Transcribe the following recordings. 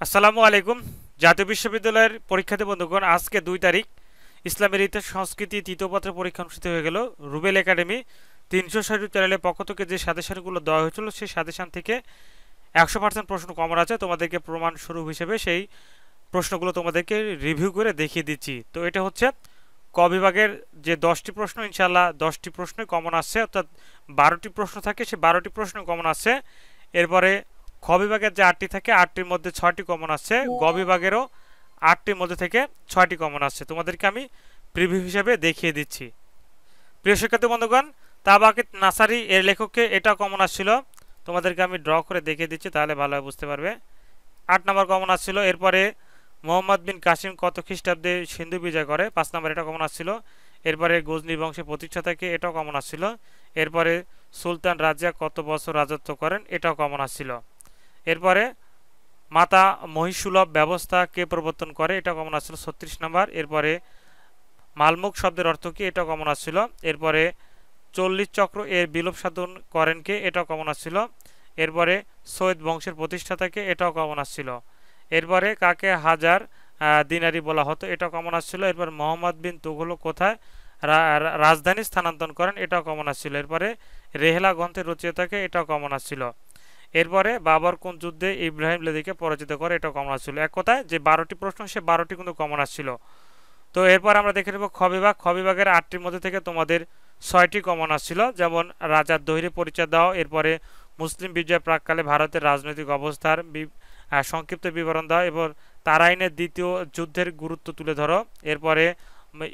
আসসালামু আলাইকুম। জাতীয় বিশ্ববিদ্যালয়ের পরীক্ষার্থী বন্ধুগণ, আজকে ২ তারিখ ইসলামের ইতিহাস সংস্কৃতি তৃতীয় পত্রের পরীক্ষা অনুষ্ঠিত হয়ে গেল। রুবেল একাডেমি ৩৬০ চ্যানেলের পক্ষ থেকে যে সাজেশনগুলো দেওয়া হয়েছিল সেই সাজেশন থেকে ১০০% প্রশ্ন কমন আছে। তোমাদেরকে প্রমাণস্বরূপ হিসেবে সেই প্রশ্নগুলো তোমাদেরকে রিভিউ করে দেখিয়ে দিচ্ছি। তো এটা হচ্ছে ক বিভাগের যে 10টি প্রশ্ন, ইনশাল্লাহ 10টি প্রশ্নই কমন আসছে, অর্থাৎ 12টি প্রশ্ন থাকে, সে 12টি প্রশ্ন কমন আসছে। এরপরে খ বিভাগের যে 8টি থাকে 8টির মধ্যে 6টি কমন আসছে। গ বিভাগেরও 8টির মধ্যে থেকে 6টি কমন আসছে। তোমাদেরকে আমি প্রিভিউ হিসেবে দেখিয়ে দিচ্ছি। প্রিয় শিক্ষার্থী বন্ধুগণ, তাবাকিত নাসারি এর লেখককে এটা কমন আসছিল, তোমাদেরকে আমি ড্র করে দেখিয়ে দিচ্ছি, তাহলে ভালোভাবে বুঝতে পারবে। 8 নম্বর কমন আসছিল। এরপরে মোহাম্মদ বিন কাসিম কত খ্রিস্টাব্দে সিন্ধু বিজয় করে, 5 নম্বর এটা কমন আসছিল। এরপরে গজনি বংশের প্রতিষ্ঠাতাকে, এটাও কমন আসছিল। এরপরে সুলতান রাজিয়া কত বছর রাজত্ব করেন, এটাও কমন আসছিল। এরপরে মাতা মহিষুলভ ব্যবস্থা কে প্রবর্তন করে, এটা কমন আসছিল 36 নম্বর। এরপরে মালমুখ শব্দের অর্থ কি, এটাও কমন আসছিল। এরপরে 40 চক্র এর বিলোপ সাধন করেন কে, এটাও কমন আসছিল। এরপরে সৈয়দ বংশের প্রতিষ্ঠাতাকে, এটাও কমন আসছিল। এরপরে কাকে হাজার দিনারি বলা হতো, এটাও কমন আসছিল। এরপর মোহাম্মদ বিন তুঘলক কোথায় রাজধানী স্থানান্তর করেন, এটাও কমন আসছিল। এরপরে রেহলা গ্রন্থের রচয়িতাকে, এটাও কমন আসছিল। এরপরে বাবর কোন যুদ্ধে ইব্রাহিম লোদিকে পরাজিত করে, এটাও কমন আসছিল। এক কথায় যে 12টি প্রশ্ন, সে 12টি কিন্তু কমন আসছিল। তো এরপর আমরা দেখে নেব খ বিভাগ। খ বিভাগের 8টির মধ্যে থেকে তোমাদের 6টি কমন আসছিল, যেমন রাজার দৈহির পরিচয় দাও। এরপরে মুসলিম বিজয় প্রাককালে ভারতের রাজনৈতিক অবস্থার সংক্ষিপ্ত বিবরণ দাও। এরপর তারাইনের দ্বিতীয় যুদ্ধের গুরুত্ব তুলে ধরো। এরপরে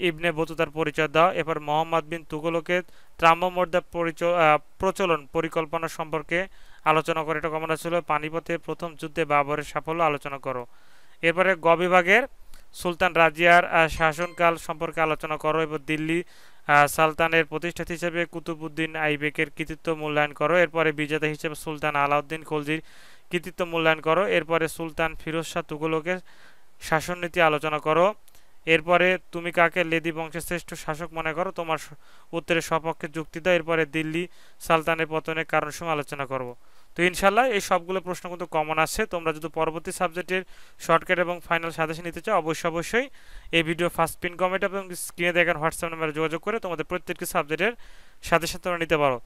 ইবনে বতুতার পরিচয় দাও। এরপর মোহাম্মদ বিন তুগলকের ত্রাম্যমর্দা প্রচলন পরিকল্পনা সম্পর্কে আলোচনা করে, এটা কমন আসছিল। পানিপথের প্রথম যুদ্ধে বাবরের সাফল্য আলোচনা করো। এরপরে গ বিভাগের সুলতান রাজিয়ার শাসনকাল সম্পর্কে আলোচনা করো। এবার দিল্লি সালতানের প্রতিষ্ঠাতা হিসেবে কুতুবউদ্দিন আইবেকের কৃতিত্ব মূল্যায়ন করো। এরপরে বিজেতা হিসেবে সুলতান আলাউদ্দিন খলজির কৃতিত্ব মূল্যায়ন করো। এরপরে সুলতান ফিরোজ শাহ তুগলকের শাসননীতি আলোচনা করো। এরপরে তুমি কাকে লেদি বংশের শ্রেষ্ঠ শাসক মনে করো, তোমার উত্তরের সপক্ষে যুক্তি দাও। এরপরে দিল্লি সালতানের পতনের কারণসমূহ আলোচনা করব। তো ইনশাল্লাহ এই সবগুলো প্রশ্ন কিন্তু কমন আসছে। তোমরা যদি পরবর্তী সাবজেক্টের শর্টকাট এবং ফাইনাল সাজেশন নিতে চাও, অবশ্যই এই ভিডিও ফার্স্ট পিন কমেন্ট এবং স্ক্রিনে দেখেন হোয়াটসঅ্যাপ নাম্বারে যোগাযোগ করে তোমাদের প্রত্যেকটি সাবজেক্টের সাজেশন তোমরা নিতে পারো।